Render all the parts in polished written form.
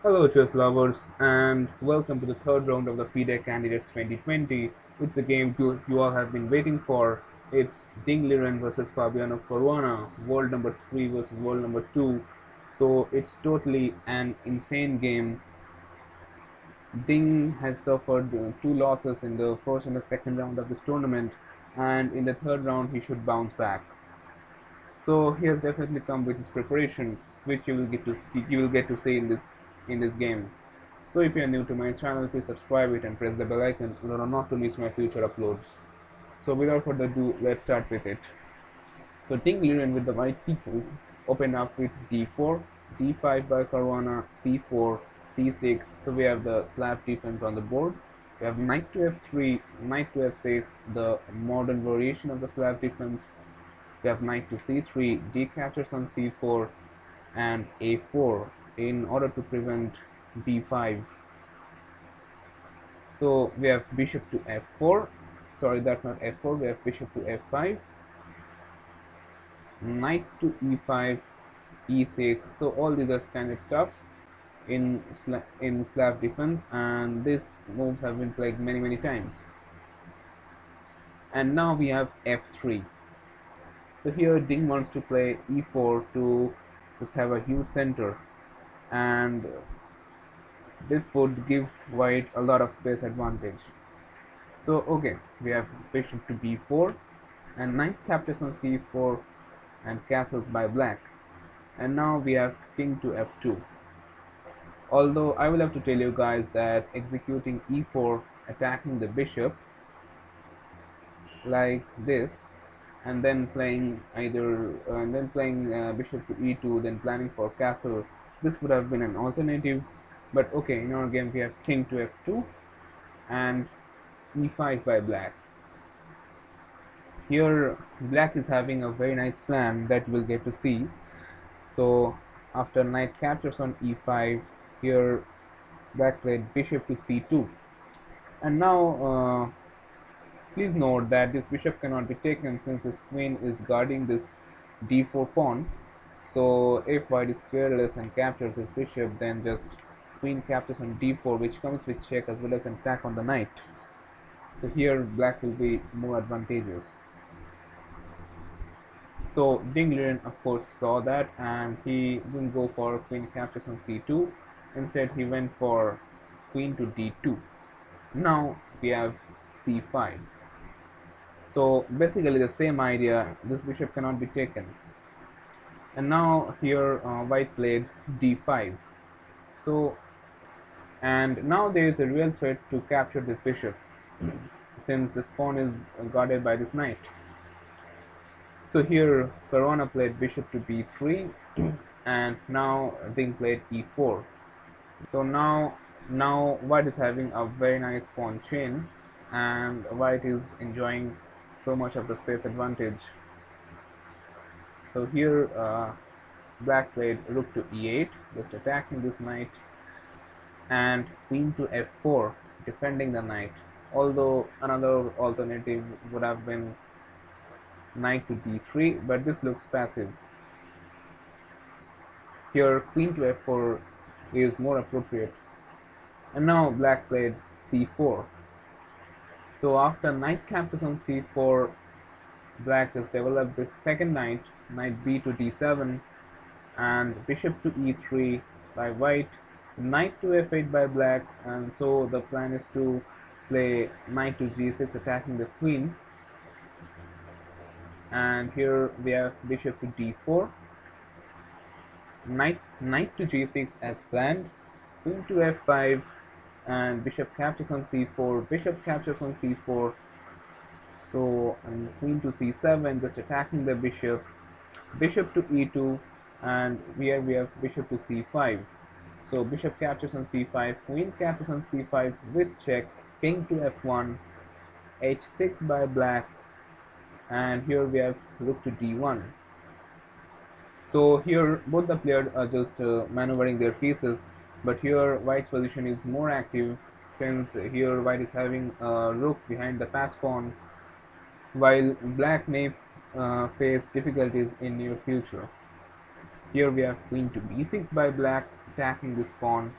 Hello chess lovers and welcome to the third round of the Fide Candidates 2020. It's the game you all have been waiting for. It's LIREN versus Fabiano Caruana, world number 3 versus world number 2. So it's totally an insane game. Ding has suffered two losses in the first and the second round of this tournament, and in the third round he should bounce back. So he has definitely come with his preparation, which you will get to see in this game. So if you are new to my channel, please subscribe it and press the bell icon in order not to miss my future uploads. So without further ado, let's start with it. So Ding Liren with the white pieces open up with d4, d5 by Caruana, c4, c6. So we have the slab defense on the board. We have knight to f3, knight to f6, the modern variation of the slab defense. We have knight to c3, d captures on c4, and a4 in order to prevent b5. So we have bishop to f4. Sorry, that's not f4. We have bishop to f5, knight to e5, e6. So all these are standard stuffs in slab defense, and these moves have been played many times. And now we have f3. So here Ding wants to play e4 to just have a huge center, and this would give white a lot of space advantage. So okay, we have bishop to b4, and knight captures on c4 and castles by black. And now we have king to f2. Although I will have to tell you guys that executing e4, attacking the bishop like this, and then playing bishop to e2, then planning for castle, this would have been an alternative. But okay, in our game we have king to f2 and e5 by black. Here black is having a very nice plan that we'll get to see. So after knight captures on e5, here black played bishop to c2, and now please note that this bishop cannot be taken since this queen is guarding this d4 pawn. So if white is careless and captures this bishop, then just queen captures on d4, which comes with check as well as an attack on the knight. So here black will be more advantageous. So Ding Liren of course saw that, and he didn't go for queen captures on c2. Instead he went for queen to d2. Now we have c5. So basically the same idea, this bishop cannot be taken. And now here white played d5. So, and now there is a real threat to capture this bishop since this pawn is guarded by this knight. So here Caruana played bishop to b3, and now Ding played e4. So now white is having a very nice pawn chain, and white is enjoying so much of the space advantage. So here black played rook to e8, just attacking this knight, and queen to f4, defending the knight. Although another alternative would have been knight to d3, but this looks passive. Here queen to f4 is more appropriate. And now black played c4. So after knight captures on c4, black just developed this second knight, knight b to d7, and bishop to e3 by white, knight to f8 by black. And so the plan is to play knight to g6, attacking the queen. And here we have bishop to d4, knight to g6 as planned, queen to f5, and bishop captures on c4, bishop captures on c4. So and queen to c7, just attacking the bishop, bishop to e2, and here we have bishop to c5. So bishop captures on c5, queen captures on c5 with check, king to f1, h6 by black, and here we have rook to d1. So here both the players are just maneuvering their pieces, but here white's position is more active since here white is having a rook behind the pass pawn, while black may face difficulties in near future. Here we have queen to b6 by black, attacking this pawn,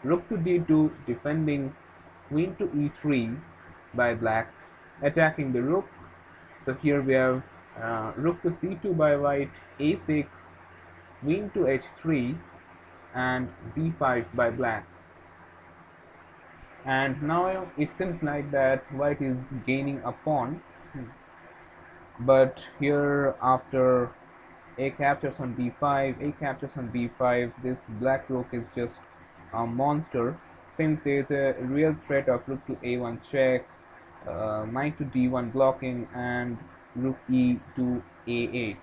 rook to d2, defending queen to e3 by black, attacking the rook. So here we have rook to c2 by white, a6, queen to h3, and b5 by black. And now it seems like that white is gaining a pawn, but here after a captures on b5, a captures on b5, this black rook is just a monster, since there is a real threat of rook to a1 check, knight to d1 blocking, and rook e to a8.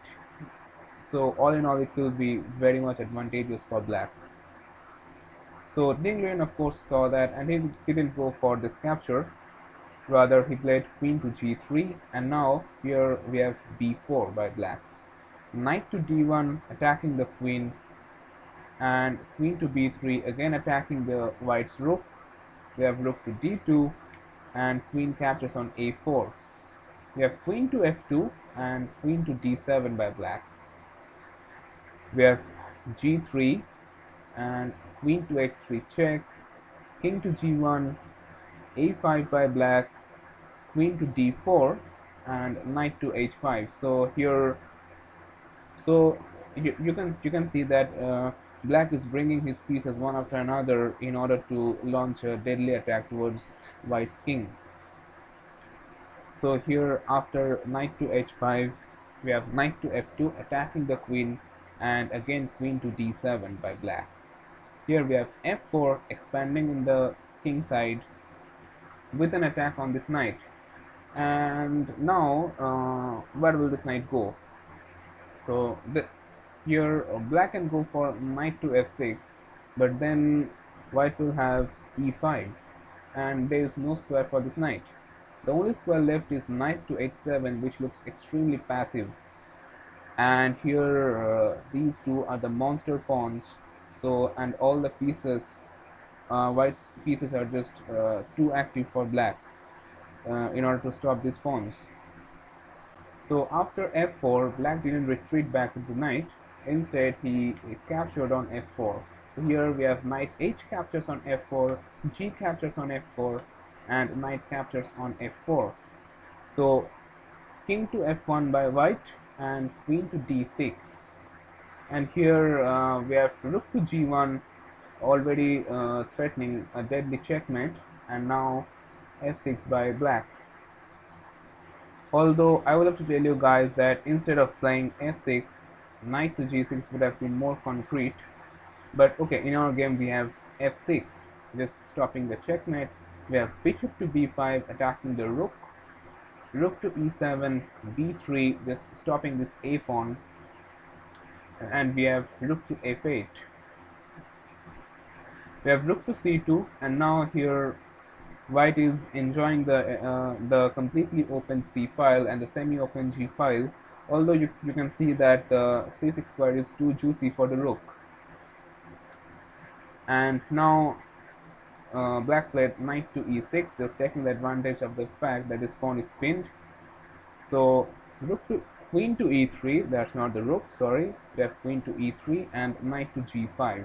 So all in all, it will be very much advantageous for black. So LIREN of course saw that, and he didn't go for this capture. Rather, he played queen to g3, and now here we have b4 by black. Knight to d1 attacking the queen, and queen to b3 again attacking the white's rook. We have rook to d2, and queen captures on a4. We have queen to f2 and queen to d7 by black. We have g3 and queen to h3 check, king to g1, a5 by black, queen to d4, and knight to h5. So here, you can see that black is bringing his pieces one after another in order to launch a deadly attack towards white's king. So here after knight to h5, we have knight to f2 attacking the queen, and again queen to d7 by black. Here we have f4 expanding in the king side with an attack on this knight. And now where will this knight go? So here black can go for knight to f6, but then white will have e5, and there is no square for this knight. The only square left is knight to h7, which looks extremely passive. And here these two are the monster pawns. So, and all the pieces, white's pieces are just too active for black in order to stop these pawns. So after f4, black didn't retreat back with the knight. Instead, he captured on f4. So here we have knight h captures on f4, g captures on f4, and knight captures on f4. So king to f1 by white, and queen to d6. And here we have rook to g1, already threatening a deadly checkmate, and now f6 by black. Although I would have to tell you guys that instead of playing f6, knight to g6 would have been more concrete. But okay, in our game we have f6, just stopping the checkmate. We have bishop to b5 attacking the rook, rook to e7, b3, just stopping this a pawn, and we have rook to f8. We have rook to c2, and now here white is enjoying the completely open c file and the semi-open g file, although you can see that the c6 square is too juicy for the rook. And now black played knight to e6, just taking the advantage of the fact that this pawn is pinned. So rook to queen to e3, that's not the rook, sorry. We have queen to e3 and knight to g5.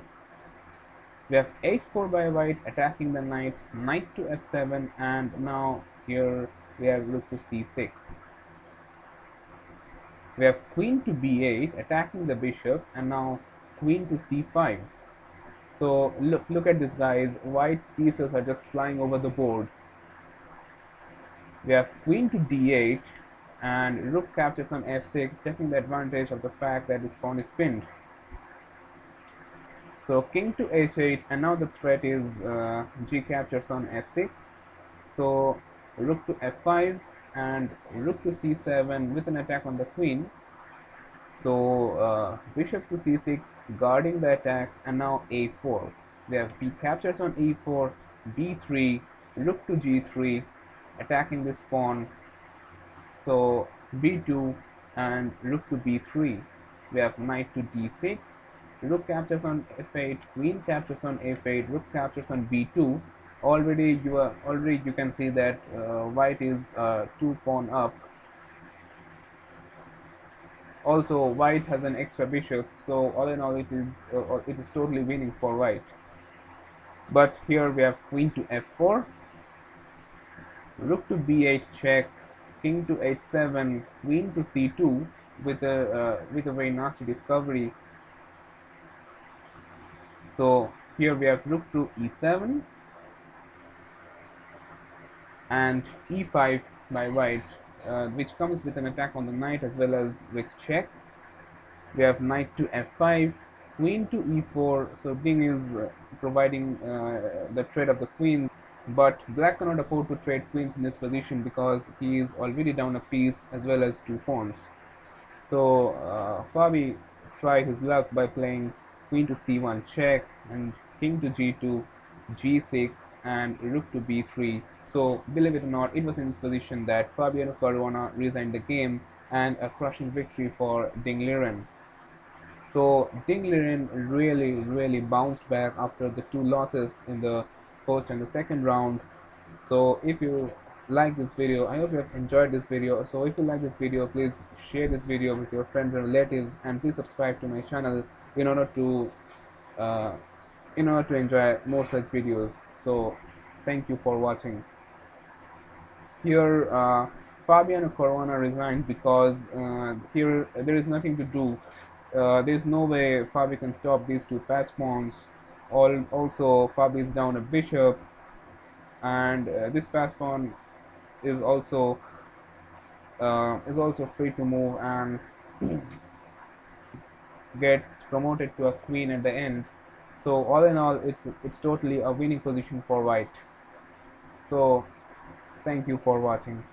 We have h4 by white attacking the knight, knight to f7, and now here we have rook to c6. We have queen to b8 attacking the bishop, and now queen to c5. So look at this, guys. White's pieces are just flying over the board. We have queen to d8, and rook captures on f6, taking the advantage of the fact that this pawn is pinned. So king to h8, and now the threat is g captures on f6. So rook to f5 and rook to c7 with an attack on the queen. So bishop to c6 guarding the attack, and now a4. We have b captures on e4, b3, rook to g3 attacking this pawn. So b2 and rook to b3. We have knight to d6, rook captures on f8, queen captures on f8, rook captures on b2. Already you can see that white is 2 pawn up. Also, white has an extra bishop, so all in all it is totally winning for white. But here we have queen to f4, rook to b8 check, king to h7, queen to c2 with a very nasty discovery. So here we have rook to e7 and e5 by white, which comes with an attack on the knight as well as with check. We have knight to f5, queen to e4. So king is providing the trade of the queen, but black cannot afford to trade queens in this position because he is already down a piece as well as 2 pawns. So Fabi tried his luck by playing queen to c1 check and king to g2, g6 and rook to b3. So believe it or not, it was in this position that Fabiano Caruana resigned the game, and a crushing victory for LIREN. So LIREN really bounced back after the 2 losses in the first and the second round. So if you like this video, I hope you have enjoyed this video. So if you like this video, please share this video with your friends and relatives, and please subscribe to my channel in order to enjoy more such videos. So thank you for watching. Here Fabiano Caruana resigned because here there is nothing to do. There is no way Fabi can stop these 2 pass pawns. Also Fabi is down a bishop, and this pass pawn is also free to move and gets promoted to a queen at the end. So all in all, it's totally a winning position for white. So thank you for watching.